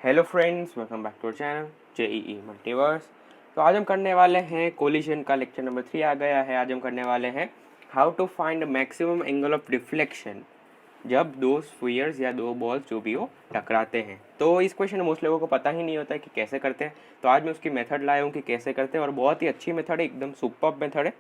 Hello friends, welcome back to our channel JEE Multiverse. तो आज हम करने वाले हैं कोलिजन का लेक्चर नंबर 3 आ गया है। आज हम करने वाले हैं how to find maximum angle of deflection जब दो स्फीयर्स या दो बॉल्स जो भी हो टकराते हैं। तो इस क्वेश्चन मोस्ट लोगों को पता ही नहीं होता है कि कैसे करते हैं। तो आज मैं उसकी मेथड लाया हूँ कि कैसे करते हैं, और बहुत ही अच्छी मेथड है, एकदम सुपर्ब मेथड है।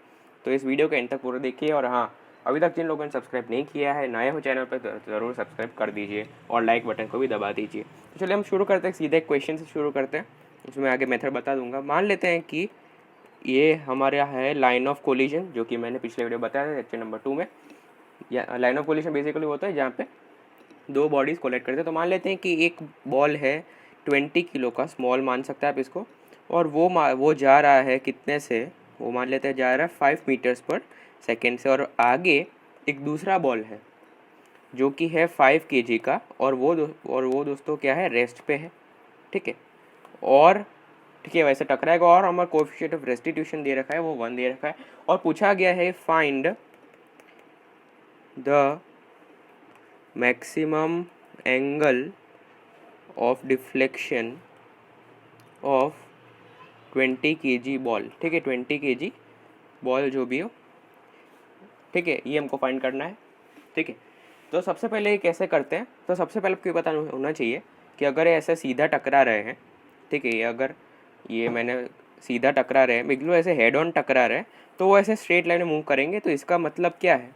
तो इस वीडियो के एंड तक पूरा देखिए। और हाँ, अभी तक जिन लोगों ने सब्सक्राइब नहीं किया है, नए हो चैनल पर, तो ज़रूर सब्सक्राइब कर दीजिए और लाइक बटन को भी दबा दीजिए। तो चलिए हम शुरू करते हैं, सीधे क्वेश्चन से शुरू करते हैं। उसमें आगे मेथड बता दूंगा। मान लेते हैं कि ये हमारा है लाइन ऑफ कोलिजन, जो कि मैंने पिछले वीडियो बताया था लेक्चर नंबर 2 में। या लाइन ऑफ कोलिजन बेसिकली होता है जहाँ पे दो बॉडीज़ कोलाइड करते हैं। तो मान लेते हैं कि एक बॉल है 20 किलो का, स्मॉल मान सकते हैं आप इसको, और वो जा रहा है कितने से, वो मान लेते हैं जा रहा है 5 मीटर्स पर सेकेंड से। और आगे एक दूसरा बॉल है जो कि है 5 केजी का, और वो दोस्तों क्या है, रेस्ट पे है। ठीक है, और ठीक है वैसे टकराएगा। और हमारा कोएफिशिएंट ऑफ रेस्टिट्यूशन दे रखा है, वो 1 दे रखा है। और पूछा गया है find the maximum angle of deflection of 20 KG ball. ठीक है, 20 केजी बॉल जो भी हो, ठीक है, ये हमको फाइंड करना है। ठीक है, तो सबसे पहले ये कैसे करते हैं। तो सबसे पहले आपको पता होना चाहिए कि अगर ये ऐसे सीधा टकरा रहे हैं, ठीक है, ये अगर ये मैंने सीधा टकरा रहे हैं, बिल्कुल ऐसे हेड ऑन टकरा रहे हैं, तो वो ऐसे स्ट्रेट लाइन में मूव करेंगे। तो इसका मतलब क्या है,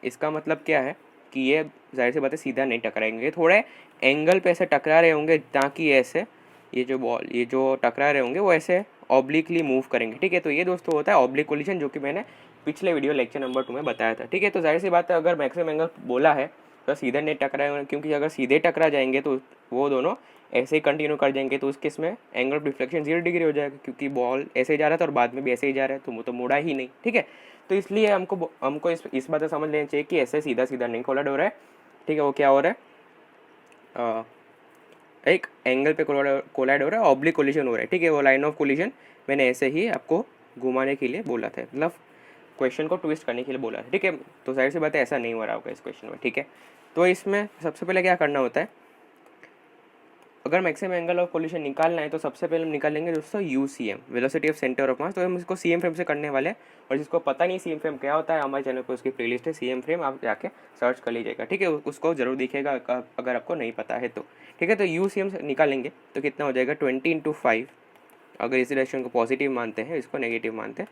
इसका मतलब क्या है कि ये जाहिर सी बात है सीधा नहीं टकराएंगे, थोड़े एंगल पे ऐसे टकरा रहे होंगे, ताकि ऐसे ये जो टकरा रहे होंगे वो ऐसे ऑब्लिकली मूव करेंगे। ठीक है, तो ये दोस्तों होता है ऑब्लिक कोलिजन, जो कि मैंने पिछले वीडियो लेक्चर नंबर 2 में बताया था। ठीक है, तो जाहिर सी बात है अगर मैक्सिमम एंगल बोला है तो सीधे नहीं टकराएंगे, क्योंकि अगर सीधे टकरा जाएंगे तो वो दोनों ऐसे ही कंटिन्यू कर जाएंगे, तो उस केस में एंगल ऑफ डिफ्लेक्शन 0 डिग्री हो जाएगा, क्योंकि बॉल ऐसे ही जा रहा था और बाद में भी ऐसे ही जा रहा है, तो वो तो मुड़ा ही नहीं। ठीक है, तो इसलिए हमको इस बात से समझ लेना चाहिए कि ऐसे सीधा सीधा नहीं कोलाइड हो रहा है। ठीक है, वो क्या हो रहा है, एक एंगल पे कोलाइड हो रहा है, ऑब्लिक कोलिजन हो रहा है। ठीक है, वो लाइन ऑफ कोलिजन मैंने ऐसे ही आपको घुमाने के लिए बोला था, मतलब क्वेश्चन को ट्विस्ट करने के लिए बोला था। ठीक है, तो जाहिर सी बात है ऐसा नहीं हो रहा होगा इस क्वेश्चन में। ठीक है, तो इसमें सबसे पहले क्या करना होता है, अगर मैक्सिमम एंगल ऑफ कोलिजन निकालना है तो सबसे पहले हम निकालेंगे दोस्तों UCM, velocity of centre of mass. तो हम इसको सीएम फ्रेम से करने वाले हैं, और जिसको पता नहीं सीएम फ्रेम क्या होता है, हमारे चैनल पर उसकी प्लेलिस्ट है सीएम फ्रेम, आप जाके सर्च कर लीजिएगा। ठीक है, उसको जरूर दिखेगा अगर आपको नहीं पता है तो। ठीक है, तो यूसीएम निकालेंगे तो कितना हो जाएगा 20 × 5, अगर इस डायरेक्शन को पॉजिटिव मानते हैं, इसको नेगेटिव मानते हैं,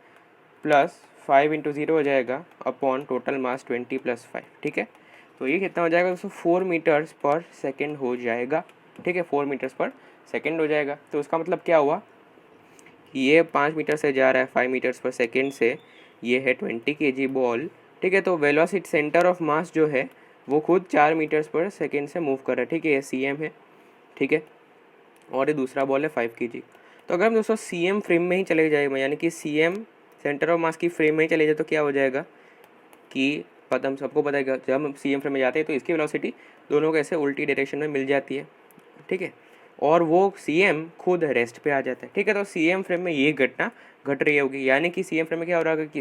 प्लस 5 × 0 हो जाएगा अपॉन टोटल मास 20 + 5। ठीक है, तो ये कितना हो जाएगा दोस्तों, 4 मीटर्स पर सेकेंड हो जाएगा। ठीक है, 4 मीटर्स पर सेकेंड हो जाएगा। तो उसका मतलब क्या हुआ, ये 5 मीटर से जा रहा है 5 मीटर्स पर सेकेंड से, ये है 20 केजी बॉल। ठीक है, तो वेलोसिटी सेंटर ऑफ मास जो है वो खुद 4 मीटर्स पर सेकेंड से मूव कर रहा है। ठीक है, ये सीएम है। ठीक है, और ये दूसरा बॉल है 5 केजी। तो अगर हम दोस्तों सीएम फ्रेम में ही चले जाएगा, यानी कि सीएम सेंटर ऑफ मास की फ्रेम में ही चले जाए, तो क्या हो जाएगा कि पता हम सबको पता है कि जब हम सीएम फ्रेम में जाते हैं तो इसकी वेलोसिटी दोनों को ऐसे उल्टी डायरेक्शन में मिल जाती है। ठीक है, और वो सीएम खुद रेस्ट पे आ जाता है। ठीक है, तो सीएम फ्रेम में ये घटना घट रही होगी, यानी कि सीएम फ्रेम में क्या हो रहा है कि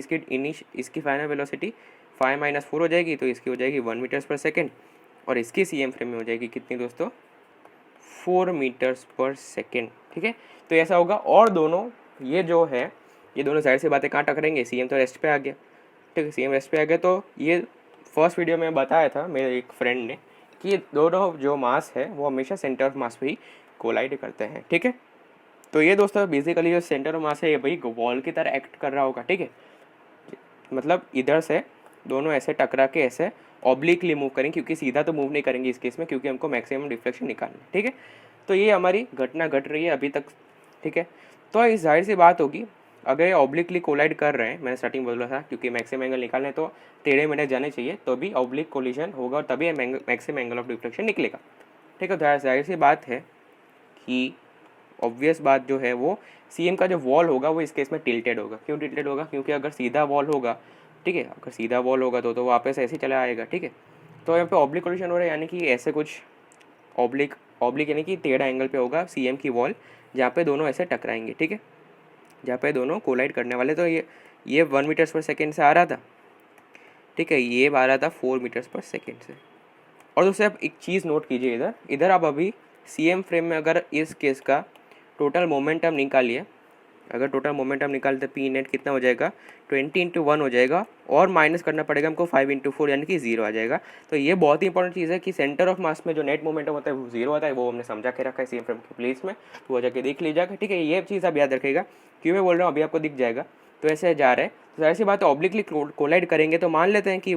इसकी फाइनल वेलोसिटी 5 - 4 हो जाएगी, तो इसकी हो जाएगी 1 मीटर्स पर सेकेंड, और इसकी सीएम फ्रेम में हो जाएगी कितनी दोस्तों, 4 मीटर्स पर सेकेंड। ठीक है, तो ऐसा होगा। और दोनों ये जो है, ये दोनों जाहिर सी बातें कहाँ टकरेंगे, सीएम तो रेस्ट पे आ गया। ठीक है, सीएम रेस्ट पे आ गया। तो ये फर्स्ट वीडियो में बताया था मेरे एक फ्रेंड ने कि दोनों जो मास है वो हमेशा सेंटर ऑफ मास पे ही कोलाइड करते हैं। ठीक है, तो ये दोस्तों बेसिकली जो सेंटर ऑफ मास है ये भाई वॉल की तरह एक्ट कर रहा होगा। ठीक है, मतलब इधर से दोनों ऐसे टकरा के ऐसे ऑब्लिकली मूव करेंगे, क्योंकि सीधा तो मूव नहीं करेंगे इस केस में, क्योंकि हमको मैक्सिमम डिफ्लेक्शन निकालना है। ठीक है, तो ये हमारी घटना घट रही है अभी तक। ठीक है, तो इस जाहिर सी बात होगी, अगर ये ऑब्लिकली कोलाइड कर रहे हैं, मैंने स्टार्टिंग बोला था, क्योंकि मैक्सिमम एंगल निकालने तो टेढ़े मेढ़े जाने चाहिए, तो भी ऑब्लिक कोलिजन होगा और तभी मैक्सिमम एंगल ऑफ डिफ्लेक्शन निकलेगा। ठीक है, तो जाहिर सी बात है कि ऑब्वियस बात जो है वो सीएम का जो वॉल होगा वो इस केस में टिल्टेड होगा। क्यों टिल्टेड होगा, क्योंकि अगर सीधा वॉल होगा, ठीक है, अगर सीधा वॉल होगा तो वापस ऐसे ही चला आएगा। ठीक है, तो यहाँ पे ऑब्लिक कोलिजन हो रहा है, यानी कि ऐसे कुछ ऑब्लिक ऑब्लिक यानी कि टेढ़ा एंगल पे होगा सीएम की वॉल, जहाँ पे दोनों ऐसे टकराएंगे। ठीक है, जहाँ पे दोनों कोलाइड करने वाले। तो ये 1 मीटर्स पर सेकेंड से आ रहा था। ठीक है, ये आ रहा था 4 मीटर्स पर सेकेंड से। और दोस्तों आप एक चीज़ नोट कीजिए, इधर इधर आप अभी CM फ्रेम में अगर इस केस का टोटल मोमेंटम निकालिए, अगर टोटल मोमेंटम निकालते पी नेट कितना हो जाएगा 20 × 1 हो जाएगा, और माइनस करना पड़ेगा हमको 5 × 4 यानी कि 0 आ जाएगा। तो ये बहुत ही इंपॉर्टेंट चीज़ है कि सेंटर ऑफ मास में जो नेट मोमेंटम होता है वो 0 होता है, वो हमने समझा के रखा है CM फ्रेम की प्लेस में, तो वो जाके देख लीजिएगा। ठीक है, ये चीज़ आप याद रखिएगा, क्यों मैं बोल रहा हूँ अभी आपको दिख जाएगा। तो ऐसे जा रहा है, तो जाहिर सी बात है ऑब्लिकली कोलाइड करेंगे, तो मान लेते हैं कि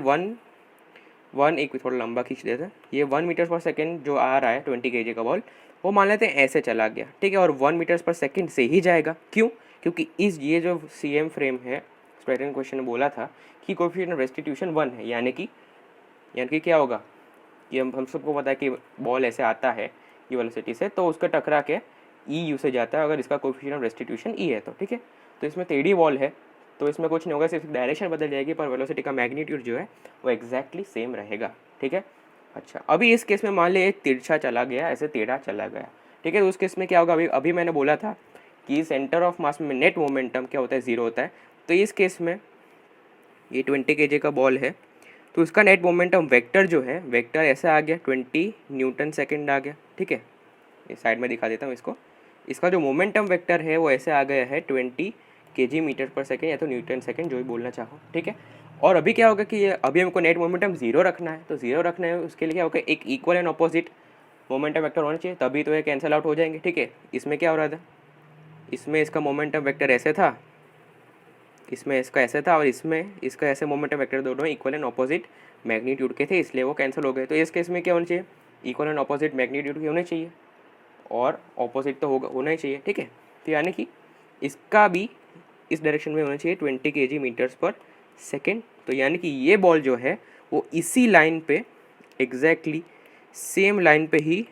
वन एक थोड़ा लंबा खींच देते हैं, ये 1 मीटर/सेकेंड जो आ रहा है 20 kg का बॉल, वो मान लेते हैं ऐसे चला गया। ठीक है, और 1 मीटर/सेकेंड से ही जाएगा। क्यों? क्योंकि ये जो CM फ्रेम है, स्टूडेंट क्वेश्चन ने बोला था कि कोएफिशिएंट ऑफ रेस्टिट्यूशन 1 है, यानी कि क्या होगा कि हम सबको पता है कि बॉल ऐसे आता है ये वेलोसिटी से, तो उसका टकरा के यू से जाता है, अगर इसका कोएफिशिएंट ऑफ रेस्टिट्यूशन है तो। ठीक है, तो इसमें टेढ़ी बॉल है, तो इसमें कुछ नहीं होगा, सिर्फ डायरेक्शन बदल जाएगी, पर वेलोसिटी का मैग्नीट्यूड जो है वो एग्जैक्टली सेम रहेगा। ठीक है, अच्छा अभी इस केस में मान लिया एक तिरछा चला गया, ऐसे टेढ़ा चला गया। ठीक है, तो उस केस में क्या होगा, अभी मैंने बोला था कि सेंटर ऑफ मास में नेट मोमेंटम क्या होता है, 0 होता है। तो इस केस में ये 20 kg का बॉल है, तो इसका नेट मोमेंटम वेक्टर जो है, वेक्टर ऐसा आ गया 20 N/s आ गया। ठीक है, ये साइड में दिखा देता हूँ इसको। इसका जो मोमेंटम वेक्टर है वो ऐसे आ गया है 20 kg/s या तो N/s, जो भी बोलना चाहो। ठीक है, और अभी क्या होगा कि अभी हमको नेट मोमेंटम 0 रखना है, तो 0 रखना है उसके लिए क्या होगा, एक equal and opposite momentum vector होना चाहिए, तभी तो ये कैंसिल आउट हो जाएंगे। ठीक है, इसमें क्या हो रहा था, इसमें इसका मोमेंटम वेक्टर ऐसे था, इसमें इसका ऐसे था, और इसमें इसका ऐसे मोमेंटम वेक्टर, दोनों इक्वल एंड ऑपोजिट मैग्नीट्यूड के थे, इसलिए वो कैंसिल हो गए। तो इस केस में क्या होना चाहिए, इक्वल एंड ऑपोजिट मैग्नीट्यूड के होने चाहिए, और ऑपोजिट तो होना ही चाहिए। ठीक है, तो यानी कि इसका भी इस डायरेक्शन में होना चाहिए 20 kg/s। तो यानी कि ये बॉल जो है वो इसी लाइन पे एग्जैक्टली सेम लाइन पे ही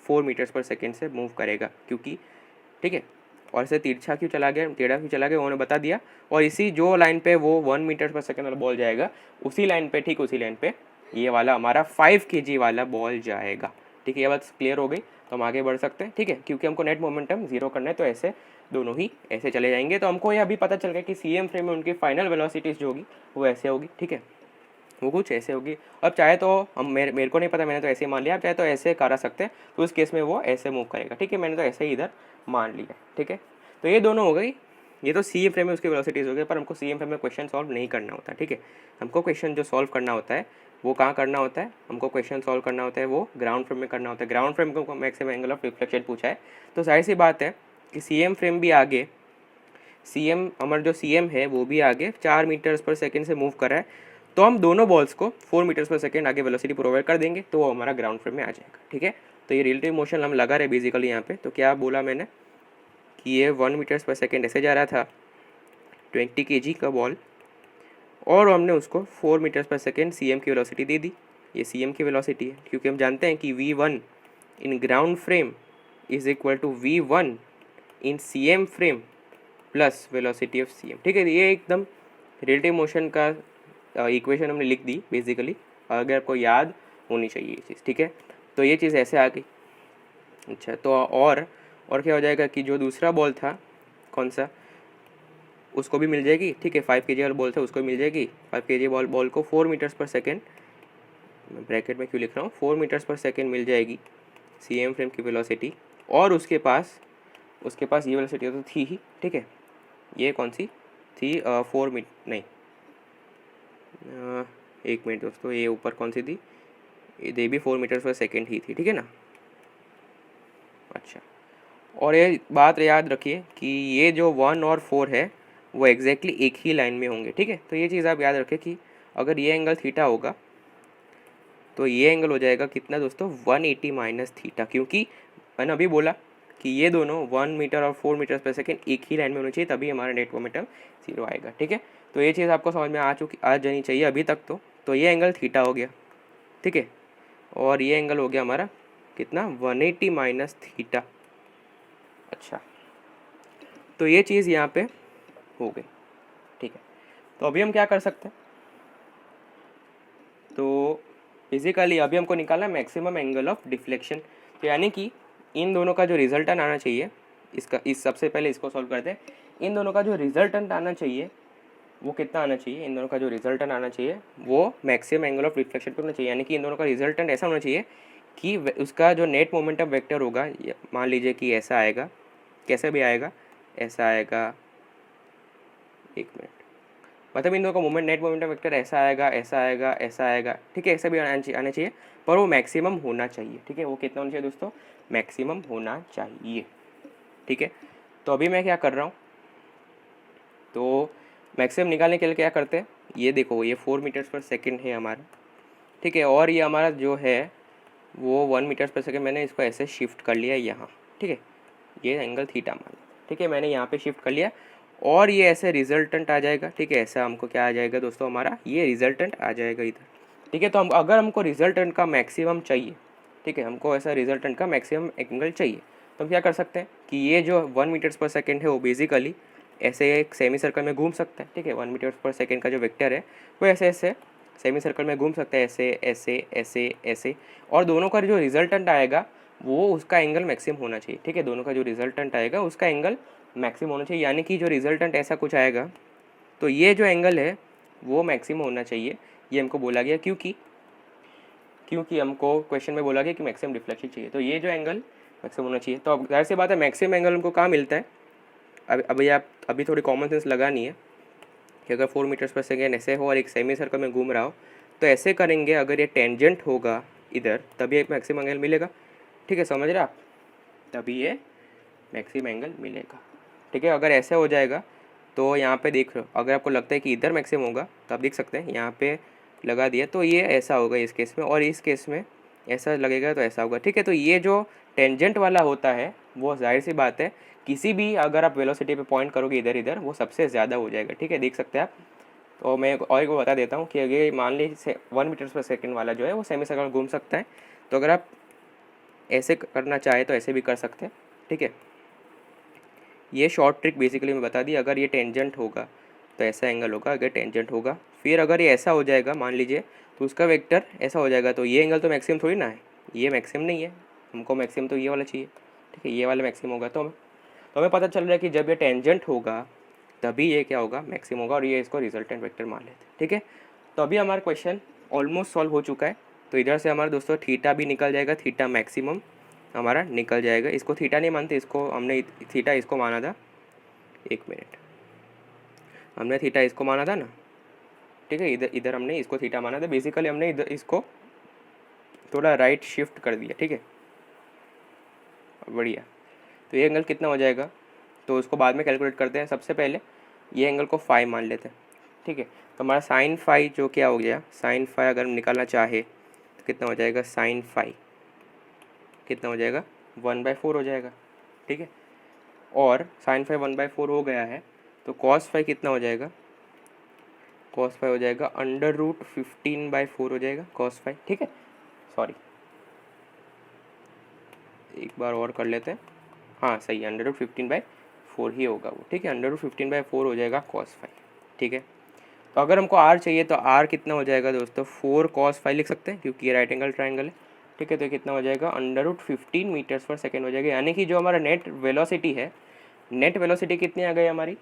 4 मीटर्स/सेकेंड से मूव करेगा, क्योंकि ठीक है, और इसे तिरछा क्यों चला गया, टेढ़ा क्यों चला गया, उन्होंने बता दिया। और इसी जो लाइन पे वो 1 मीटर्स/सेकेंड वाला बॉल जाएगा, उसी लाइन पे, ठीक उसी लाइन पे ये वाला हमारा 5 kg वाला बॉल जाएगा। ठीक है, ये बात क्लियर हो गई, तो हम आगे बढ़ सकते हैं। ठीक है, क्योंकि हमको नेट मोमेंटम 0 करना है, तो ऐसे दोनों ही ऐसे चले जाएंगे। तो हमको ये अभी पता चल गया कि CM फ्रेम में उनकी फाइनल वेलोसिटीज जो होगी वो ऐसे होगी। ठीक है, वो कुछ ऐसे होगी। अब चाहे तो हम मेरे को नहीं पता, मैंने तो ऐसे ही मान लिया, आप चाहे तो ऐसे करा सकते हैं, तो उस केस में वो ऐसे मूव करेगा। ठीक है, मैंने तो ऐसे ही इधर मान लिया। ठीक है, तो ये दोनों हो गई, ये तो CM फ्रेम में उसकी वेलोसिटीज हो गई, पर हमको CM फ्रेम में क्वेश्चन सॉल्व नहीं करना होता। ठीक है, हमको क्वेश्चन जो सॉल्व करना होता है वो कहाँ करना होता है, हमको क्वेश्चन सॉल्व करना होता है वो ग्राउंड फ्रेम में करना होता है। ग्राउंड फ्रेम को मैक्सिमम एंगल ऑफ रिफ्लेक्शन पूछा है, तो जाहिर सी बात है कि CM फ्रेम भी आगे, हमारा जो CM है वो भी आगे 4 मीटर्स/सेकेंड से मूव कर रहा है, तो हम दोनों बॉल्स को 4 मीटर्स/सेकेंड आगे वेलोसिटी प्रोवाइड कर देंगे, तो वो हमारा ग्राउंड फ्रेम में आ जाएगा। ठीक है, तो ये रिलेटिव मोशन हम लगा रहे बेसिकली यहाँ पे। तो क्या बोला मैंने कि ये 1 मीटर्स/सेकेंड ऐसे जा रहा था 20 kg का बॉल, और हमने उसको 4 मीटर्स/सेकेंड CM की वेलोसिटी दे दी। ये CM की वेलोसिटी है, क्योंकि हम जानते हैं कि V1 in ground frame is equal to V1 in CM frame plus velocity of CM। ठीक है, ये एकदम रिलेटिव मोशन का इक्वेशन हमने लिख दी बेसिकली, अगर आपको याद होनी चाहिए ये चीज़। ठीक है, तो ये चीज़ ऐसे आ गई। अच्छा, तो और क्या हो जाएगा कि जो दूसरा बॉल था कौन सा, उसको भी मिल जाएगी। ठीक है, 5 kg वाला बॉल था, उसको भी मिल जाएगी 5 kg बॉल को 4 मीटर्स/सेकेंड, मैं ब्रैकेट में क्यों लिख रहा हूँ, 4 मीटर्स/सेकेंड मिल जाएगी CM फ्रेम की वेलोसिटी, और उसके पास ये वेलोसिटी तो थी ही। ठीक है, ये कौन सी थी, 4 मीटर नहीं, 1 मिनट दोस्तों, ये ऊपर कौन सी थी, ये भी 4 मीटर्स/सेकेंड ही थी। ठीक है ना, अच्छा, और ये बात याद रखिए कि ये जो 1 और 4 है वो एग्जैक्टली एक ही लाइन में होंगे। ठीक है, तो ये चीज़ आप याद रखें कि अगर ये एंगल थीटा होगा तो ये एंगल हो जाएगा कितना दोस्तों, 180 माइनस थीटा, क्योंकि मैंने अभी बोला कि ये दोनों 1 मीटर और 4 मीटर्स/सेकेंड एक ही लाइन में होनी चाहिए, तभी हमारा नेट मोमेंटम 0 आएगा। ठीक है, तो ये चीज़ आपको समझ में आ जानी चाहिए अभी तक। तो ये एंगल थीटा हो गया। ठीक है, और ये एंगल हो गया हमारा कितना, 180 माइनस थीटा। अच्छा, तो ये चीज़ यहाँ पे हो गई। ठीक है, तो अभी हम क्या कर सकते हैं, तो फिजिकली अभी हमको निकालना है मैक्सिमम एंगल ऑफ डिफ्लेक्शन। तो यानी कि इन दोनों का जो रिजल्टेंट आना चाहिए, सबसे पहले इसको सॉल्व करते हैं। इन दोनों का जो रिजल्टेंट आना चाहिए वो कितना आना चाहिए, इन दोनों का जो रिजल्टेंट आना चाहिए वो मैक्सिमम एंगल ऑफ रिफ्लेक्शन पे होना चाहिए। यानी कि इन दोनों का रिजल्टेंट ऐसा होना चाहिए कि उसका जो नेट मोमेंटम वेक्टर होगा, मान लीजिए कि ऐसा आएगा, कैसे भी आएगा, ऐसा आएगा, एक मिनट, मतलब इन दोनों का मोमेंट नेट मोमेंटम वेक्टर ऐसा आएगा, ऐसा आएगा, ऐसा आएगा, ठीक है, ऐसा भी आना चाहिए, पर वो मैक्सिमम होना चाहिए, ठीक है। वो कितना होना चाहिए दोस्तों, मैक्सिमम होना चाहिए, ठीक है। तो अभी मैं क्या कर रहा हूँ, तो मैक्सिमम निकालने के लिए क्या करते हैं, ये देखो, ये 4 मीटर्स पर सेकेंड है हमारा, ठीक है, और ये हमारा जो है वो 1 मीटर्स पर सेकेंड, मैंने इसको ऐसे शिफ्ट कर लिया यहाँ, ठीक है, ये एंगल थीटा मान, ठीक है, मैंने यहाँ पे शिफ्ट कर लिया, और ये ऐसे रिजल्टेंट आ जाएगा, ठीक है, ऐसा हमको क्या आ जाएगा दोस्तों, हमारा ये रिजल्टेंट आ जाएगा इधर, ठीक है। तो हम अगर हमको रिजल्टेंट का मैक्सिमम चाहिए, ठीक है, हमको ऐसा रिजल्टेंट का मैक्सिमम एंगल चाहिए, तो हम क्या कर सकते हैं कि ये जो 1 मीटर्स पर सेकेंड है वो बेसिकली ऐसे एक सेमी सर्कल में घूम सकता है, ठीक है। 1 मीटर्स पर सेकेंड का जो वेक्टर है वो ऐसे ऐसे सेमी सर्कल में घूम सकता है, ऐसे ऐसे ऐसे ऐसे, और दोनों का जो रिजल्टेंट आएगा वो उसका एंगल मैक्सिमम होना चाहिए, ठीक है। दोनों का जो रिजल्टेंट आएगा उसका एंगल मैक्सिमम होना चाहिए, यानी कि जो रिजल्टेंट ऐसा कुछ आएगा तो ये जो एंगल है वो मैक्सिमम होना चाहिए, ये हमको बोला गया, क्योंकि हमको क्वेश्चन में बोला गया कि मैक्सिमम डिफ्लेक्शन चाहिए, तो ये जो एंगल मैक्सिमम होना चाहिए। तो अब जाहिर सी बात है मैक्सिमम एंगल हमको कहाँ मिलता है, अभी थोड़ी कॉमन सेंस लगानी है कि अगर 4 मीटर्स पर सेकेंड ऐसे हो और एक सेमी सर्कल में घूम रहा हो तो ऐसे करेंगे, अगर ये टेंजेंट होगा इधर तभी एक मैक्सिमम एंगल मिलेगा, ठीक है, समझ रहे आप, तभी ये मैक्सिमम एंगल मिलेगा, ठीक है। अगर ऐसे हो जाएगा तो यहाँ पे देख रहे हो, अगर आपको लगता है कि इधर मैक्सिमम होगा तो आप देख सकते हैं यहाँ पे लगा दिया, तो ये ऐसा होगा इस केस में, और इस केस में ऐसा लगेगा तो ऐसा होगा, ठीक है। तो ये जो टेंजेंट वाला होता है वो जाहिर सी बात है किसी भी, अगर आप वेलोसिटी पे पॉइंट करोगे इधर इधर, वो सबसे ज़्यादा हो जाएगा, ठीक है, देख सकते हैं आप। तो मैं और एक बता देता हूँ कि अगर मान लीजिए 1 मीटर्स पर सेकेंड वाला जो है वो सेमी सर्कल घूम सकता है, तो अगर आप ऐसे करना चाहे तो ऐसे भी कर सकते हैं, ठीक है। ये शॉर्ट ट्रिक बेसिकली मैं बता दी, अगर ये टेंजेंट होगा तो ऐसा एंगल होगा, अगर टेंजेंट होगा, फिर अगर ये ऐसा हो जाएगा मान लीजिए तो उसका वेक्टर ऐसा हो जाएगा, तो ये एंगल तो मैक्सिमम थोड़ी ना है, ये मैक्सिमम नहीं है, हमको मैक्सिमम तो ये वाला चाहिए, ठीक है, ये वाला मैक्सिमम होगा। तो हमें पता चल रहा है कि जब ये टेंजेंट होगा तभी ये क्या होगा, मैक्सिमम होगा, और ये इसको रिजल्टेंट वेक्टर मान लेते हैं, ठीक है। तो अभी हमारा क्वेश्चन ऑलमोस्ट सॉल्व हो चुका है, तो इधर से हमारा दोस्तों थीटा भी निकल जाएगा, थीटा मैक्सिमम हमारा निकल जाएगा, इसको थीटा नहीं मानते, इसको हमने थीटा इसको माना था, एक मिनट, हमने थीटा इसको माना था ना, ठीक है, इधर इधर हमने इसको थीटा माना था, बेसिकली हमने इधर इसको थोड़ा राइट शिफ्ट कर दिया, ठीक है, बढ़िया। तो ये एंगल कितना हो जाएगा, तो उसको बाद में कैलकुलेट करते हैं, सबसे पहले ये एंगल को फाई मान लेते हैं, ठीक है। तो हमारा साइन फाई जो क्या हो गया, साइन फाई अगर हम निकालना चाहे तो कितना हो जाएगा, साइन फाई कितना हो जाएगा, 1/4 हो जाएगा, ठीक है। और साइन फाई 1/4 हो गया है, तो कॉस फाई कितना हो जाएगा, कॉस फाई हो जाएगा √15/4 हो जाएगा कॉस फाई, ठीक है, सॉरी एक बार और कर लेते हैं, हाँ सही है, √15/4 ही होगा वो, ठीक है, √15/4 हो जाएगा कॉस फाई, ठीक है। तो अगर हमको आर चाहिए तो आर कितना हो जाएगा दोस्तों, 4 कॉस फाई लिख सकते हैं क्योंकि ये राइट एंगल ट्राइंगल है, ठीक है। तो कितना हो जाएगा, √15 मीटर्स पर सेकेंड हो जाएगा, यानी कि जो हमारा नेट वेलोसिटी है, नेट वेलोसिटी कितनी आ गई हमारी,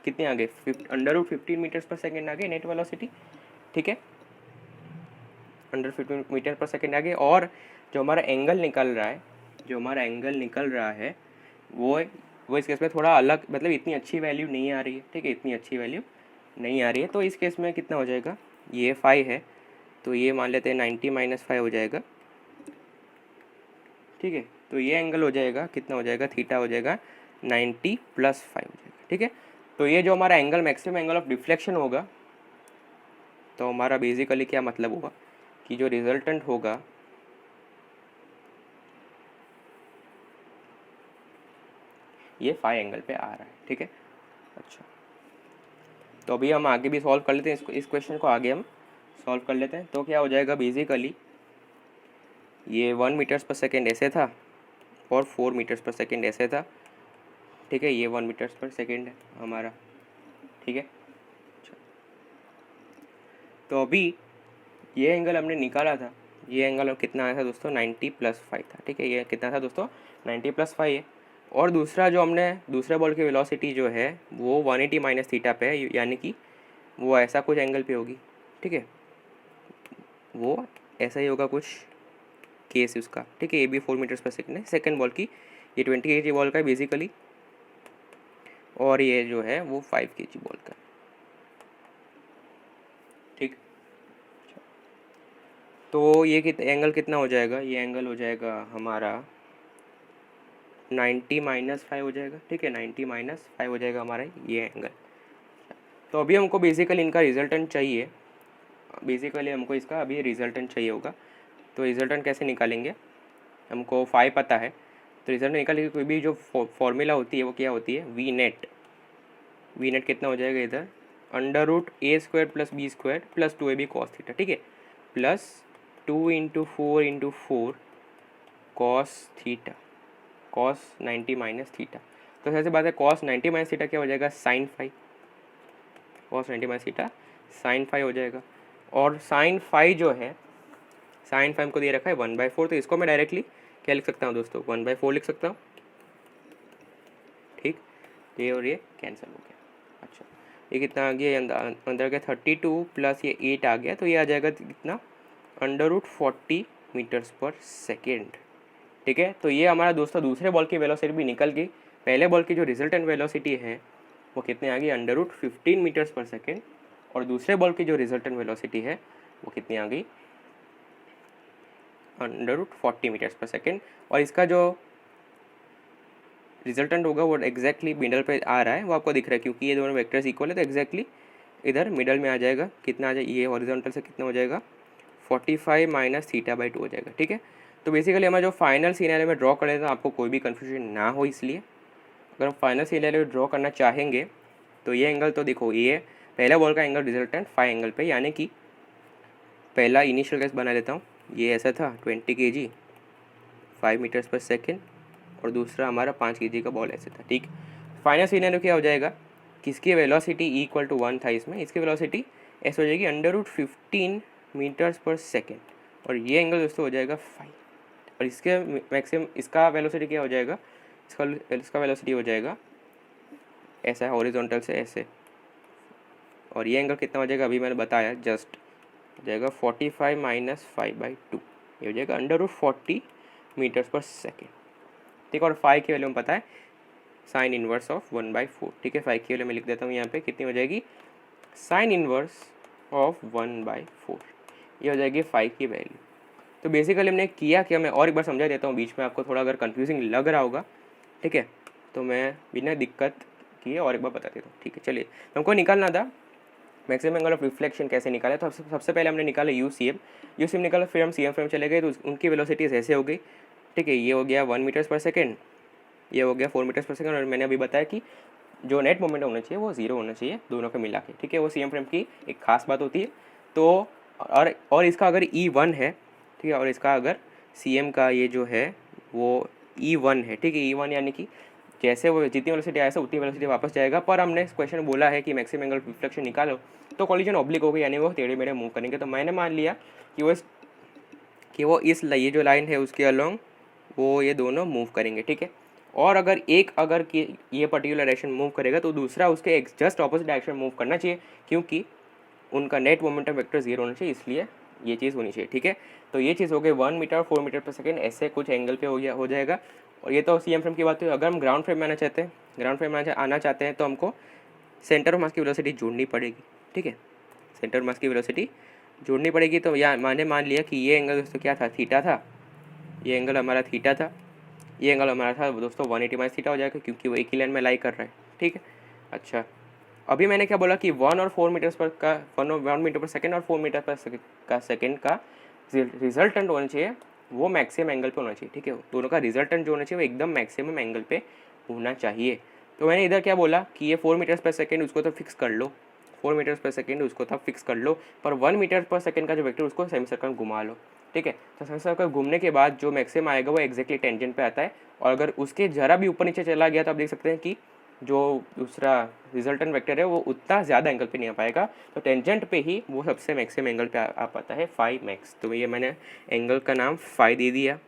कितनी आ गई, √15 मीटर्स पर सेकेंड आ गई नेट वेलोसिटी, ठीक है, √15 मीटर पर सेकेंड आ गई। और जो हमारा एंगल निकल रहा है, जो हमारा एंगल निकल रहा है वो इस केस में थोड़ा अलग, मतलब इतनी अच्छी वैल्यू नहीं आ रही है, ठीक है, इतनी अच्छी वैल्यू नहीं आ रही है, तो इस केस में कितना हो जाएगा, ये 5 है तो ये मान लेते हैं 90 - 5 हो जाएगा, ठीक है। तो ये एंगल हो जाएगा, कितना हो जाएगा, थीटा हो जाएगा 90 + 5 हो जाएगा, ठीक है। तो ये जो हमारा angle maximum angle of deflection होगा, तो हमारा बेसिकली क्या मतलब होगा कि जो रिजल्टेंट होगा ये 5 एंगल पे आ रहा है, ठीक है। अच्छा, तो अभी हम आगे भी सॉल्व कर लेते हैं, इसको, इस क्वेश्चन को आगे हम सॉल्व कर लेते हैं। तो क्या हो जाएगा, बेसिकली ये 1 मीटर्स पर सेकेंड ऐसे था और 4 मीटर्स पर सेकेंड ऐसे था, ठीक है, ये 1 मीटर्स पर सेकेंड है हमारा, ठीक है। अच्छा, तो अभी ये एंगल हमने निकाला था, ये एंगल कितना आया था दोस्तों, 90 + 5 था, ठीक है, ये कितना था दोस्तों, 90 + 5 है। और दूसरा जो हमने दूसरे बॉल की वेलोसिटी जो है वो 180 - थीटा पे है, यानी कि वो ऐसा कुछ एंगल पे होगी, ठीक है, वो ऐसा ही होगा कुछ, केस उसका, ठीक है। ये भी 4 मीटर्स पर सेकेंड है सेकेंड बॉल की, ये 20 kg बॉल का है बेसिकली, और ये जो है वो 5 kg बॉल का, ठीक। तो ये एंगल कितना हो जाएगा, ये एंगल हो जाएगा हमारा 90 -5 हो जाएगा, ठीक है। 90 -5 हो जाएगा हमारा ये एंगल। तो अभी हमको बेसिकली इनका रिजल्टेंट चाहिए, बेसिकली हमको इसका अभी रिजल्टेंट चाहिए होगा। तो रिजल्टेंट कैसे निकालेंगे, हमको 5 पता है, तो रिजल्ट निकालने की कोई भी जो फॉर्मूला होती है वो क्या होती है, वी नेट कितना हो जाएगा इधर, √a² + b² + 2ab cos theta, ठीक है, plus 2 × 4 × 4 cos theta, cos 90 - theta. तो सबसे बात है cos 90 - थीटा क्या हो जाएगा, sin 5, cos 90 - थीटा sin 5 हो जाएगा। और sin 5 जो है, sin 5 को दिए रखा है 1/4, तो इसको मैं डायरेक्टली क्या लिख सकता हूँ दोस्तों, 1/4 लिख सकता हूँ, ठीक। ये और ये कैंसिल हो गया। अच्छा, ये कितना आ गया, अंदर गया 32 प्लस ये 8 आ गया, तो ये आ जाएगा कितना, √40 मीटर्स पर सेकेंड, ठीक है। तो ये हमारा दोस्तों दूसरे बॉल की वेलोसिटी भी निकल गई। पहले बॉल की जो रिजल्टेंट वेलोसिटी है वो कितने आ गई, √15 मीटर्स पर सेकेंड, और दूसरे बॉल की जो रिजल्टेंट वेलोसिटी है वो कितनी आ गई, √40 मीटर्स पर सेकेंड। और इसका जो रिजल्टेंट होगा वो एग्जैक्टली मिडल पे आ रहा है, वो आपको दिख रहा है, क्योंकि ये दोनों वेक्टर्स इक्वल है, तो एग्जैक्टली इधर मिडल में आ जाएगा। कितना आ जाए, ये हॉरिजॉन्टल से कितना हो जाएगा, 45 - θ/2 हो जाएगा, ठीक है। तो बेसिकली हमारा जो फाइनल सिनेरियो में ड्रॉ करें तो आपको कोई भी कन्फ्यूजन ना हो, इसलिए अगर हम फाइनल सिनेरियो ड्रॉ करना चाहेंगे तो ये एंगल, तो देखो ये पहला बॉल का एंगल रिजल्टेंट 5 एंगल पे, यानी कि पहला इनिशियल केस बना लेता हूँ, ये ऐसा था 20 kg 5 मीटर्स पर सेकेंड, और दूसरा हमारा 5 kg का बॉल ऐसे था, ठीक। फाइनल सिनेरियो क्या हो जाएगा, किसकी वेलोसिटी इक्वल टू 1 था इसमें, इसकी वेलोसिटी ऐसे हो जाएगी √15 मीटर्स पर सेकेंड, और ये एंगल दोस्तों हो जाएगा 5, और इसके मैक्सिमम इसका वेलोसिटी क्या हो जाएगा, इसका वेलोसिटी हो जाएगा ऐसा है हॉरिजॉन्टल से ऐसे, और ये एंगल कितना हो जाएगा अभी मैंने बताया जस्ट, हो जाएगा 45 - 5/2, ये हो जाएगा √40 मीटर्स पर सेकेंड, ठीक। और 5 की वैल्यू में पता है साइन इनवर्स ऑफ 1/4, ठीक है। 5 की वैल्यू में लिख देता हूँ यहाँ पे, कितनी हो जाएगी, साइन इनवर्स ऑफ 1/4, ये हो जाएगी 5 की वैल्यू। तो बेसिकली हमने किया क्या, मैं और एक बार समझा देता हूँ, बीच में आपको थोड़ा अगर कंफ्यूजिंग लग रहा होगा, ठीक है, तो मैं बिना दिक्कत किए और एक बार बता देता हूँ, ठीक है। चलिए, हमको निकालना था मैक्सिमम एंगल ऑफ रिफ्लेक्शन कैसे निकाला, तो सबसे पहले हमने निकाला यूसीएम निकाला, फिर हम सीएम फ्रेम चले गए, तो उनकी वेलोसिटीज ऐसे हो गई, ठीक है। ये हो गया 1 मीटर्स पर सेकेंड, ये हो गया 4 मीटर्स पर सेकेंड, और मैंने अभी बताया कि जो नेट मोमेंट होना चाहिए वो 0 होना चाहिए दोनों को मिला के, ठीक है। वो सीएम फ्रेम की एक खास बात होती है। तो और इसका अगर E1 है, ठीक है, और इसका अगर सीएम का ये जो है वो E1 है, ठीक है। E1 यानी कि जैसे वो जितनी वेलोसिटी आया उतनी वेलोसिटी वापस जाएगा, पर हमने इस क्वेश्चन में बोला है कि मैक्सिमम एंगल ऑफ रिफ्लेक्शन निकालो, तो कॉलिजन ऑब्लिक हो गई, यानी वो टेढ़े मेढ़े मूव करेंगे। तो मैंने मान लिया कि वो इस ये जो लाइन है उसके अलोंग वो ये दोनों मूव करेंगे, ठीक है। और अगर ये पर्टिकुलर डायरेक्शन मूव करेगा तो दूसरा उसके जस्ट ऑपोजिट डायरेक्शन मूव करना चाहिए, क्योंकि उनका नेट मोमेंटम वेक्टर 0 होना चाहिए, इसलिए ये चीज़ होनी चाहिए, ठीक है। तो ये चीज़ हो गई 1 मीटर 4 मीटर पर सेकेंड, ऐसे कुछ एंगल पे हो जाएगा। और ये तो सीएम फ्रेम की बात हुई। अगर हम ग्राउंड फ्रेम में आना चाहते हैं तो हमको सेंटर ऑफ मास की वेलोसिटी जोड़नी पड़ेगी, ठीक है। सेंटर ऑफ मास की वेलोसिटी जोड़नी पड़ेगी। तो यहाँ मान लिया कि ये एंगल दोस्तों क्या था, थीटा था, ये एंगल हमारा थीटा था, ये एंगल हमारा था दोस्तों 180 - थीटा हो जाएगा, क्योंकि वो एक ही लाइन में लाई कर रहा है, ठीक है। अच्छा, अभी मैंने क्या बोला कि 1 और 4 मीटर्स पर का 1 मीटर पर सेकेंड और 4 मीटर पर सेकेंड का रिजल्टेंट होना चाहिए वो मैक्सिमम एंगल पे होना चाहिए, ठीक है। दोनों का रिजल्टेंट जो होना चाहिए वो एकदम मैक्सिमम एंगल पे होना चाहिए। तो मैंने इधर क्या बोला कि ये 4 मीटर्स पर सेकेंड उसको तो फिक्स कर लो, 4 मीटर्स पर सेकेंड उसको तो फिक्स कर लो, पर 1 मीटर पर सेकेंड का जो वेक्टर उसको सेमी सर्कल घुमा लो, ठीक है। तो सेमी सर्कल घूमने के बाद जो मैक्सिमम आएगा वो एक्जैक्टली टेंजेंट पे आता है, और अगर उसके जरा भी ऊपर नीचे चला गया तो आप देख सकते हैं कि जो दूसरा रिजल्टेंट वेक्टर है वो उतना ज़्यादा एंगल पे नहीं आ पाएगा, तो टेंजेंट पे ही वो सबसे मैक्सिमम एंगल पे आ पाता है 5 मैक्स। तो ये मैंने एंगल का नाम 5 दे दिया,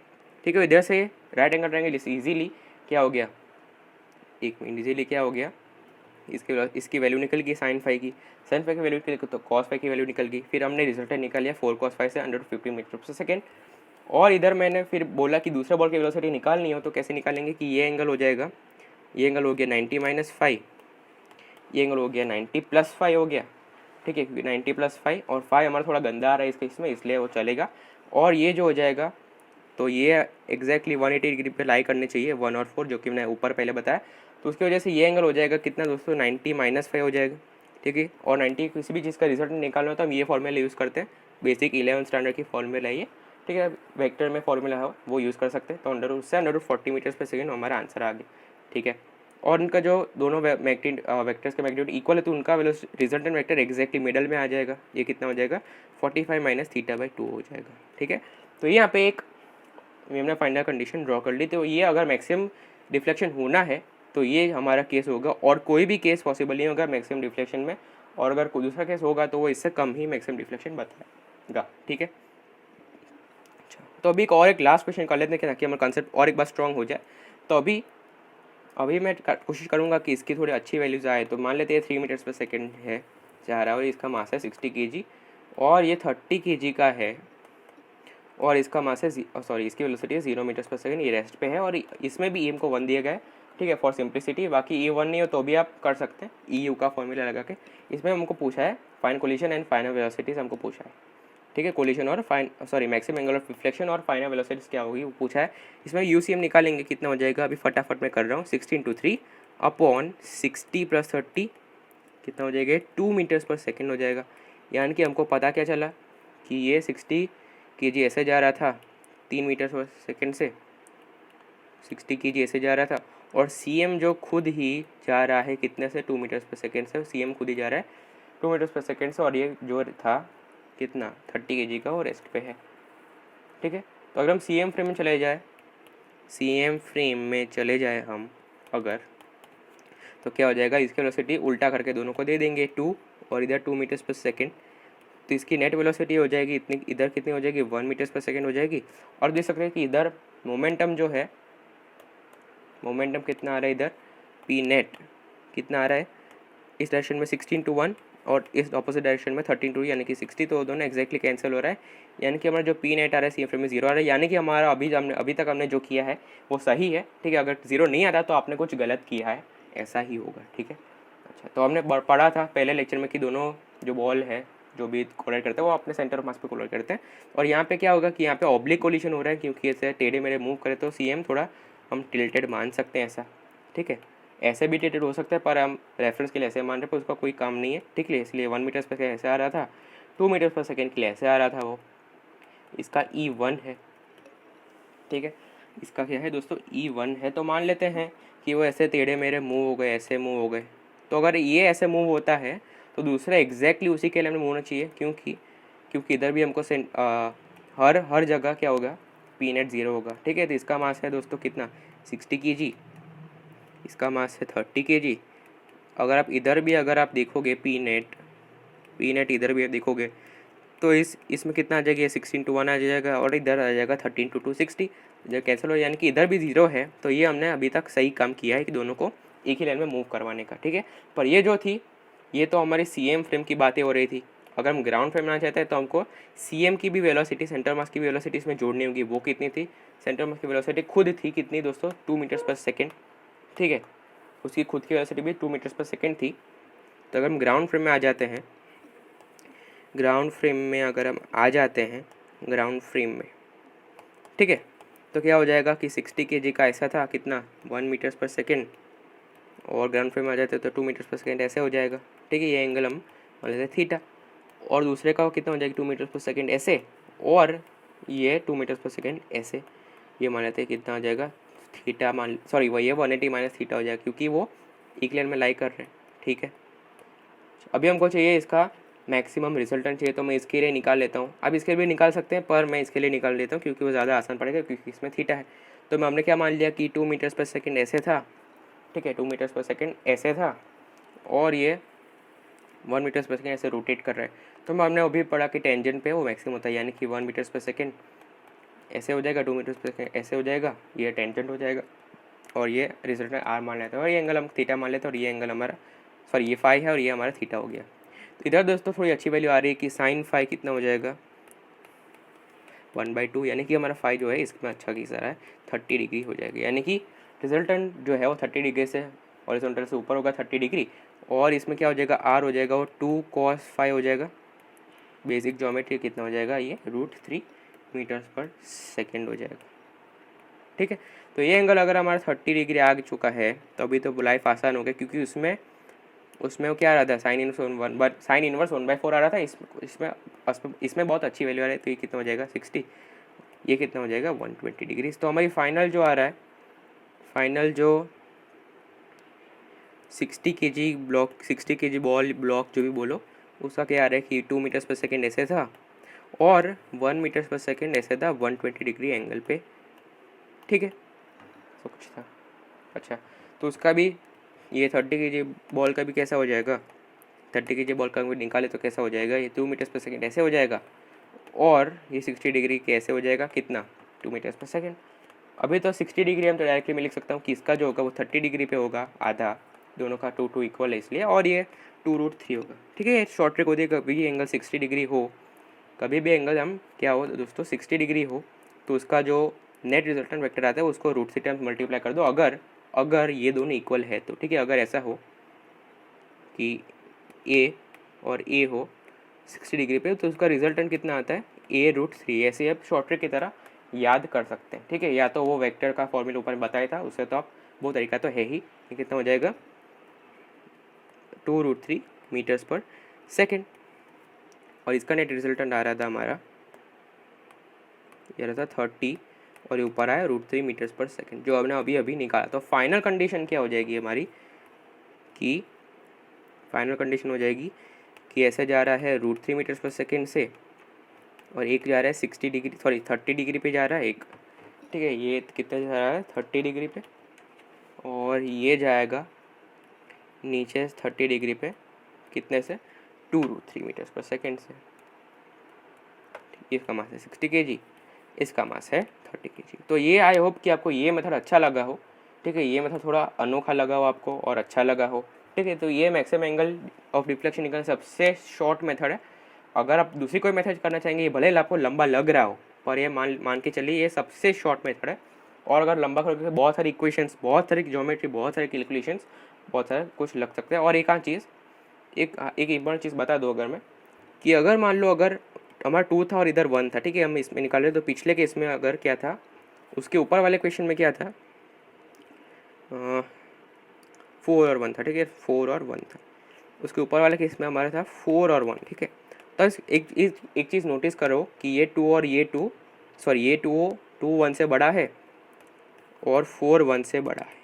ठीक है। इधर से राइट एंगल ट्रायंगल इजीली क्या हो गया, एक मिनट, इजीली क्या हो गया, इसकी वैल्यू निकल गई साइन 5 की, साइन 5 की वैल्यू निकल तो कॉस 5 की वैल्यू निकल गई। फिर हमने रिजल्टेंट निकाल लिया 4 cos 5 से 150 मीटर पर सेकेंड, और इधर मैंने फिर बोला कि दूसरे बॉल की वेलोसिटी निकालनी हो तो कैसे निकालेंगे कि ये एंगल हो जाएगा, ये एंगल हो गया 90 माइनस 5, ये एंगल हो गया 90 प्लस 5 हो गया, ठीक है, क्योंकि 90 प्लस 5 और 5 हमारा थोड़ा गंदा आ रहा है इस केस में, इसलिए वो चलेगा। और ये जो हो जाएगा तो ये एग्जैक्टली 180 डिग्री पे लाई करनी चाहिए, 1 और 4 जो कि मैंने ऊपर पहले बताया। तो उसकी वजह से ये एंगल हो जाएगा कितना दोस्तों, 90 माइनस 5 हो जाएगा, ठीक है। और 90 किसी भी चीज़ का रिजल्ट निकालना हो तो हम ये फॉर्मूला यूज़ करते हैं, बेसिक 11 स्टैंडर्ड की फॉर्मूला है ये, ठीक है। वेक्टर में फॉर्मूला है वो यूज़ कर सकते हैं। तो अंडर उससे अंडर 40 मीटर्स पर सेकेंड हमारा आंसर आ गया, ठीक है। और उनका जो दोनों वेक्टर्स का मैग्नीट्यूड इक्वल है तो उनका रिजल्टेंट वेक्टर एग्जैक्टली मिडल में आ जाएगा। ये कितना हो जाएगा, 45 माइनस थीटा बाई 2 हो जाएगा, ठीक है। तो यहाँ पे एक हमने फाइनल कंडीशन ड्रॉ कर ली। तो ये अगर मैक्सिमम डिफ्लेक्शन होना है तो ये हमारा केस होगा, और कोई भी केस पॉसिबल नहीं होगा मैक्सिमम डिफ्लेक्शन में, और अगर कोई दूसरा केस होगा तो वो इससे कम ही मैक्सिमम डिफ्लेक्शन बताएगा, ठीक है। अच्छा, तो अभी एक लास्ट क्वेश्चन कर लेते हैं ताकि हमारा कंसेप्ट और एक बार स्ट्रॉन्ग हो जाए। तो अभी मैं कोशिश करूँगा कि इसकी थोड़ी अच्छी वैल्यूज़ आए। तो मान लेते हैं 3 मीटर्स पर सेकेंड है जा रहा है, और इसका मास है 60 kg, और ये 30 kg का है, और इसका मास है इसकी वेलोसिटी है 0 मीटर्स पर सेकेंड, ये रेस्ट पे है, और इसमें भी एम को 1 दिया गया है, ठीक है, फॉर सिंप्लिसिटी। बाकी ई 1 नहीं हो तो भी आप कर सकते हैं ई यू का फॉर्मूला लगा के। इसमें हमको पूछा है fine collision and final velocities हमको पूछा है, ठीक है। कोलिशन और मैक्सिमम एंगल ऑफ रिफ्लेक्शन और फाइनल वेलोसिटीज क्या होगी वो पूछा है। इसमें यूसीएम निकालेंगे, कितना हो जाएगा अभी फटाफट मैं कर रहा हूँ, 16 × 3 अपॉन 60 + 30 कितना हो जाएगा, 2 मीटर्स पर सेकेंड हो जाएगा। यानी कि हमको पता क्या चला कि ये 60 kg ऐसे जा रहा था 3 मीटर पर सेकेंड से, 60 kg ऐसे जा रहा था, और CM जो खुद ही जा रहा है कितने से, 2 मीटर्स पर सेकेंड से, CM खुद ही जा रहा है 2 मीटर्स पर सेकेंड से, और ये जो था कितना 30 kg का, वो रेस्ट पे है, ठीक है। तो अगर हम CM फ्रेम में चले जाए, CM फ्रेम में चले जाए हम अगर, तो क्या हो जाएगा, इसकी वेलोसिटी उल्टा करके दोनों को दे देंगे 2, और इधर 2 मीटर्स पर सेकेंड, तो इसकी नेट वेलोसिटी हो जाएगी इतनी, इधर कितनी हो जाएगी 1 मीटर्स पर सेकेंड हो जाएगी। और देख सकते हैं कि इधर मोमेंटम जो है, मोमेंटम कितना आ रहा है इधर, पी नेट कितना आ रहा है, इस डायरेक्शन में 16 to 1 और इस ऑपोजिट डायरेक्शन में 13 to यानी कि 60, तो दोनों एक्जैक्टली कैंसिल हो रहा है। यानी कि हमारा जो पी नेट आ रहा है CM फ्रेम में 0 आ रहा है, यानी कि हमारा अभी तक हमने जो किया है वो सही है, ठीक है। अगर 0 नहीं आता तो आपने कुछ गलत किया है, ऐसा ही होगा, ठीक है। अच्छा, तो हमने पढ़ा था पहले लेक्चर में कि दोनों जो बॉल है जो भी कोलाइड करते हैं वो अपने सेंटर ऑफ मास पे कोलाइड करते हैं, और यहाँ पे क्या होगा कि यहाँ पे ऑब्लिक कोलिशन हो रहा है, क्योंकि ऐसे टेढ़े मेढ़े मूव करें तो CM थोड़ा हम टिल्टेड मान सकते हैं ऐसा, ठीक है। ऐसे भी टिल्टेड हो सकता है, पर हम रेफरेंस के लिए ऐसे मान रहे पर उसका कोई काम नहीं है, ठीक है। इसलिए 1 मीटर्स पर ऐसे आ रहा था, 2 मीटर्स पर सेकेंड के लिए ऐसे आ रहा था, वो इसका E1 है, ठीक है। इसका क्या है दोस्तों, E1 है। तो मान लेते हैं कि वो ऐसे टेढ़े मेढ़े मूव हो गए, ऐसे मूव हो गए। तो अगर ये ऐसे मूव होता है तो दूसरा एग्जैक्टली उसी के लिए हमें मूव होना चाहिए, क्योंकि इधर भी हमको हर जगह क्या होगा, पी नेट 0 होगा, ठीक है। तो इसका मास है दोस्तों कितना 60 kg, इसका मास है 30 kg। अगर आप देखोगे पी नेट इधर भी देखोगे तो इसमें कितना आ जाएगा, ये 16 to 1 आ जाएगा, और इधर आ जाएगा 13 to 2 60, जब कैंसिल हो, यानी कि इधर भी 0 है। तो ये हमने अभी तक सही काम किया है कि दोनों को एक ही लाइन में मूव करवाने का, ठीक है। पर ये जो थी ये तो हमारी CM फ्रेम की बातें हो रही थी। अगर हम ग्राउंड फ्रेम बनाना चाहते हैं तो हमको CM की भी वेलोसिटी, सेंटर मास की भी वेलोसिटी इसमें जोड़नी होगी। वो कितनी थी, सेंटर मास की वेलोसिटी खुद थी कितनी दोस्तों, 2 मीटर्स पर सेकेंड, ठीक है। उसकी खुद की वेलोसिटी भी 2 मीटर्स पर सेकेंड थी। तो अगर हम ग्राउंड फ्रेम में आ जाते हैं, ग्राउंड फ्रेम में, ठीक है, तो क्या हो जाएगा कि 60 kg का ऐसा था कितना 1 मीटर्स पर सेकेंड, और ग्राउंड फ्रेम में आ जाते तो 2 मीटर्स पर सेकेंड ऐसे हो जाएगा, ठीक है। ये एंगल हम मान लेते हैं थीटा, और दूसरे का कितना हो जाएगा 2 मीटर्स पर सेकेंड ऐसे, और ये 2 मीटर्स पर सेकेंड ऐसे, ये मान लेते हैं कितना हो जाएगा थीटा, वही है 180 माइनस थीटा हो जाएगा, क्योंकि वो एक लाइन में लाई कर रहे हैं, ठीक है। अभी हमको चाहिए इसका मैक्सिमम रिजल्टेंट चाहिए, तो मैं इसके लिए निकाल लेता हूँ। अब इसके लिए भी निकाल सकते हैं, पर मैं इसके लिए निकाल लेता हूँ क्योंकि वो ज़्यादा आसान पड़ेगा, क्योंकि इसमें थीटा है। तो हमने क्या मान लिया कि 2 मीटर्स पर सेकेंड ऐसे था, ठीक है, 2 मीटर्स पर सेकेंड ऐसे था, और ये 1 मीटर्स पर सेकेंड ऐसे रोटेट कर रहा है। तो हमने अभी पढ़ा कि टेंजेंट पे वो मैक्सिमम होता है, यानी कि 1 मीटर्स पर सेकेंड ऐसे हो जाएगा, 2 मीटर्स पर सेकेंड ऐसे हो जाएगा, ये टेंजेंट हो जाएगा, और ये रिजल्टेंट R मान लेते हैं, और ये एंगल हम थीटा मान लेते हैं, और ये एंगल हमारा ये फाई है, और ये हमारा थीटा हो गया। तो इधर दोस्तों थोड़ी अच्छी वैल्यू आ रही है कि साइन फाई कितना हो जाएगा, 1/2, यानी कि हमारा फाई जो है इसमें अच्छा खींच रहा है 30 डिग्री हो जाएगा, यानी कि रिजल्टेंट जो है वो 30 डिग्री से हॉरिजॉन्टल से ऊपर होगा 30 डिग्री, और इसमें क्या हो जाएगा आर हो जाएगा वो 2 cos फाई हो जाएगा। बेसिक ज्योमेट्री कितना हो जाएगा ये √3 मीटर्स/सेकेंड हो जाएगा। ठीक है, तो ये एंगल अगर हमारा 30 डिग्री आ चुका है तो अभी तो लाइफ आसान हो गया, क्योंकि उसमें वो क्या आ रहा था साइन इनवर्स 1/4 आ रहा था। इसमें बहुत अच्छी वैल्यू आ रही है, तो ये कितना हो जाएगा 60, ये कितना हो जाएगा 120 डिग्री। तो हमारी फाइनल जो आ रहा है, फाइनल जो 60 kg block 60 kg ball block जो भी बोलो, उसका क्या आ रहा है कि 2 मीटर्स/सेकेंड ऐसे था और 1 मीटर्स/सेकेंड ऐसे था 120 डिग्री एंगल पे। ठीक है, तो कुछ था अच्छा, तो उसका भी ये 30 kg बॉल का भी कैसा हो जाएगा, 30 kg बॉल का भी निकाले तो कैसा हो जाएगा, ये 2 मीटर्स/सेकेंड ऐसे हो जाएगा, और ये 60 डिग्री कैसे हो जाएगा, कितना 2 मीटर्स/सेकेंड। अभी तो 60 डिग्री हम तो डायरेक्टली मैं लिख सकता हूँ कि इसका जो होगा वो 30 डिग्री पे होगा आधा, दोनों का 2 इक्वल है इसलिए, और ये 2√3 होगा। ठीक है, शॉर्ट ट्रिक होती है, कभी भी एंगल 60 डिग्री हो, कभी भी एंगल हम क्या हो दोस्तों 60 डिग्री हो, तो उसका जो नेट रिजल्टेंट वेक्टर आता है उसको √3 टाइम्स मल्टीप्लाई कर दो, अगर ये दोनों इक्वल है तो। ठीक है, अगर ऐसा हो कि ए और ए हो 60 डिग्री पे, तो उसका रिजल्टेंट कितना आता है a√3। ऐसे आप शॉर्ट ट्रिक की तरह याद कर सकते हैं। ठीक है, या तो वो वेक्टर का फॉर्मूला ऊपर बताया था उससे, तो आप वो तरीका तो है ही, ये कितना हो जाएगा 2√3 मीटर्स/सेकेंड, और इसका नेट रिजल्टेंट आ रहा था हमारा, ये रहा था 30, और ये ऊपर आया √3 मीटर्स/सेकेंड जो हमने अभी अभी निकाला। तो फाइनल कंडीशन क्या हो जाएगी हमारी, कि फाइनल कंडीशन हो जाएगी कि ऐसे जा रहा है √3 मीटर्स/सेकेंड से, और एक जा रहा है 30 डिग्री पे जा रहा है एक। ठीक है, ये कितने जा रहा है 30 डिग्री पे, और ये जाएगा नीचे 30 डिग्री पे कितने से 2√3 मीटर्स/सेकेंड से। इसका मास है 60 kg, इसका मास है 30 kg। तो ये आई होप कि आपको ये मेथड अच्छा लगा हो। ठीक है, ये मेथड थोड़ा अनोखा लगा हो आपको और अच्छा लगा हो। ठीक है, तो ये मैक्सिमम एंगल ऑफ डिफ्लेक्शन निकालने सबसे शॉर्ट मेथड है। अगर आप दूसरी कोई मेथड करना चाहेंगे, भले ही आपको लंबा लग रहा हो, पर ये मान के चलिए ये सबसे शॉर्ट मेथड है। और अगर लंबा करोगे तो बहुत सारी इक्वेशंस, बहुत सारी ज्योमेट्री, बहुत सारे कैलकुलेशंस, बहुत सारा कुछ लग सकता है। और एक चीज़, एक इम्पोर्टेंट चीज़ बता दो अगर मैं, कि अगर मान लो अगर हमारा 2 था और इधर 1 था, ठीक है, हम इसमें निकाल रहे, तो पिछले केस में अगर क्या था, उसके ऊपर वाले क्वेश्चन में क्या था 4 और 1 था। ठीक है, 4 और 1 था, उसके ऊपर वाले केस में हमारा था 4 और 1। ठीक है, तो एक चीज़ नोटिस करो कि ये 2 और ये 2 1 से बड़ा है और 4 1 से बड़ा है।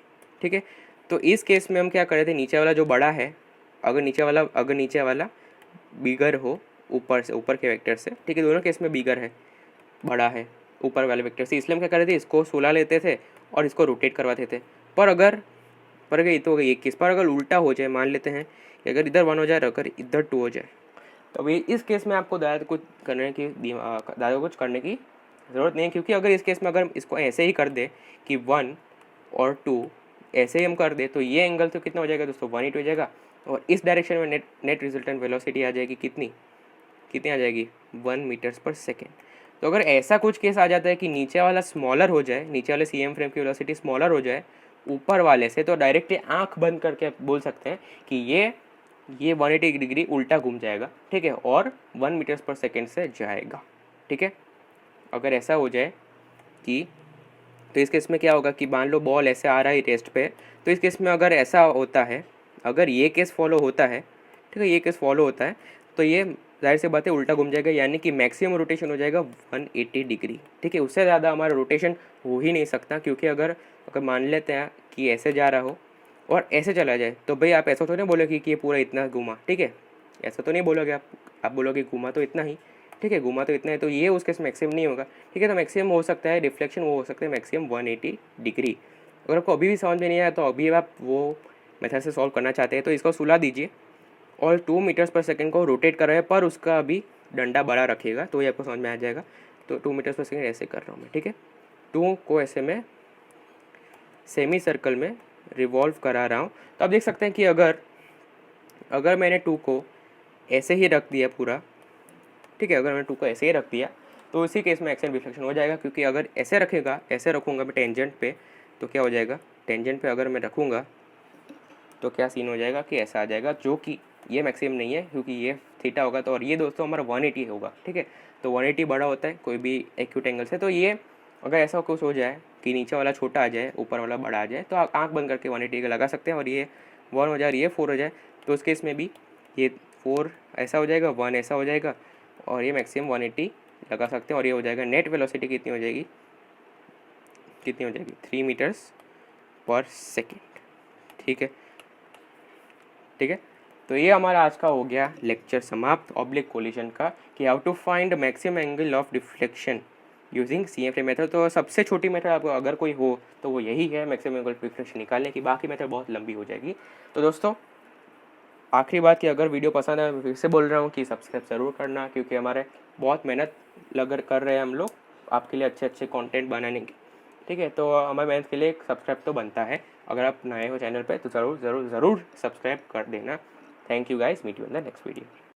ठीक है, तो इस केस में हम क्या कर रहे थे, नीचे वाला जो बड़ा है, अगर नीचे वाला बिगर हो ऊपर के वेक्टर से, ठीक है, दोनों केस में बिगर है, बड़ा है ऊपर वाले वेक्टर से, इसलिए हम क्या कर रहे थे, इसको 16 लेते थे और इसको रोटेट करवाते थे। पर अगर ये तो हो गई एक केस, पर अगर उल्टा हो जाए, मान लेते हैं कि अगर इधर 1 हो जाए और अगर इधर 2 हो जाए, तो अभी इस केस में आपको ज़्यादा कुछ करने की ज़रूरत नहीं है, क्योंकि अगर इस केस में अगर इसको ऐसे ही कर दे कि 1 और 2 ऐसे ही हम कर दे, तो ये एंगल तो कितना हो जाएगा दोस्तों 180 हो जाएगा, और इस डायरेक्शन में नेट रिजल्टेंट वेलोसिटी आ जाएगी कितनी आ जाएगी 1 मीटर्स/सेकेंड। तो अगर ऐसा कुछ केस आ जाता है कि नीचे वाला स्मॉलर हो जाए, नीचे वाले CM फ्रेम की वेलोसिटी स्मॉलर हो जाए ऊपर वाले से, तो डायरेक्टली आंख बंद करके बोल सकते हैं कि ये 180 डिग्री उल्टा घूम जाएगा। ठीक है, और 1 मीटर्स/सेकेंड से जाएगा। ठीक है, अगर ऐसा हो जाए कि, तो इस केस में क्या होगा कि मान लो बॉल ऐसे आ रहा है टेस्ट पे, तो इस केस में अगर ऐसा होता है, अगर ये केस फॉलो होता है, ठीक है, ये केस फॉलो होता है, तो ये जाहिर सी बात है उल्टा घूम जाएगा, यानी कि मैक्सिमम रोटेशन हो जाएगा 180 डिग्री। ठीक है, उससे ज़्यादा हमारा रोटेशन हो ही नहीं सकता, क्योंकि अगर मान लेते हैं कि ऐसे जा रहा हो और ऐसे चला जाए, तो भाई आप ऐसा तो नहीं बोलोगे कि ये पूरा इतना घूमा। ठीक है, ऐसा तो नहीं बोलोगे आप बोलोगे घूमा तो इतना ही। ठीक है, घूमा तो इतना है, तो ये उस केस मैक्सिमम नहीं होगा। ठीक है, तो मैक्सिमम हो सकता है रिफ्लेक्शन, वो हो सकता है मैक्सिमम 180 डिग्री। अगर आपको अभी भी समझ में नहीं आया, तो अभी आप वो मेथड से सॉल्व करना चाहते हैं तो इसको सुला दीजिए और 2 मीटर्स/सेकेंड को रोटेट कर रहे हैं, पर उसका अभी डंडा बड़ा रखिएगा, तो ये आपको समझ में आ जाएगा। तो 2 मीटर्स/सेकेंड ऐसे कर रहा हूँ मैं। ठीक है, 2 को ऐसे मैं सेमी सर्कल में रिवॉल्व करा रहा हूँ। तो आप देख सकते हैं कि अगर मैंने 2 को ऐसे ही रख दिया पूरा, ठीक है, अगर मैंने 2 को ऐसे ही रख दिया, तो इसी केस में एक्सियल डिफ्लेक्शन हो जाएगा, क्योंकि अगर ऐसे रखेगा, ऐसे रखूँगा मैं टेंजेंट पे, तो क्या हो जाएगा, टेंजेंट पे अगर मैं रखूँगा तो क्या सीन हो जाएगा कि ऐसा आ जाएगा, जो कि ये मैक्सिमम नहीं है, क्योंकि ये थीटा होगा। तो और ये दोस्तों हमारा 180 होगा, ठीक है। तो 180 बड़ा होता है कोई भी एक्यूट एंगल से। तो ये अगर ऐसा कुछ हो जाए कि नीचे वाला छोटा आ जाए, ऊपर वाला बड़ा आ जाए, तो आप आँख बंद करके 180 का लगा सकते हैं, और ये 1 हो जाए और ये 4 हो जाए, तो उस केस में भी ये 4 ऐसा हो जाएगा, 1 ऐसा हो जाएगा, और ये मैक्सिमम 180 लगा सकते हैं। और ये हो जाएगा नेट वेलोसिटी कितनी हो जाएगी, 3 मीटर्स पर सेकेंड, ठीक है, ठीक है। तो ये हमारा आज का हो गया लेक्चर समाप्त ऑब्लिक कोलिजन का, कि how to find maximum angle of deflection using CFD method. तो सबसे छोटी मेथड आपको अगर कोई हो तो वो यही है, मैक्सिमम एंगल ऑफ डिफ्लेक्शन निकालने की। बाकी मेथड बहुत लंबी हो जाएगी। तो दोस्तों आखिरी बात कि अगर वीडियो पसंद है, मैं फिर से बोल रहा हूँ कि सब्सक्राइब ज़रूर करना, क्योंकि हमारे बहुत मेहनत कर रहे हैं हम लोग आपके लिए अच्छे अच्छे कंटेंट बनाने की, ठीक है। तो हमारे मेहनत के लिए एक सब्सक्राइब तो बनता है। अगर आप नए हो चैनल पे तो ज़रूर ज़रूर ज़रूर सब्सक्राइब कर देना। Thank you guys, meet you in the next video.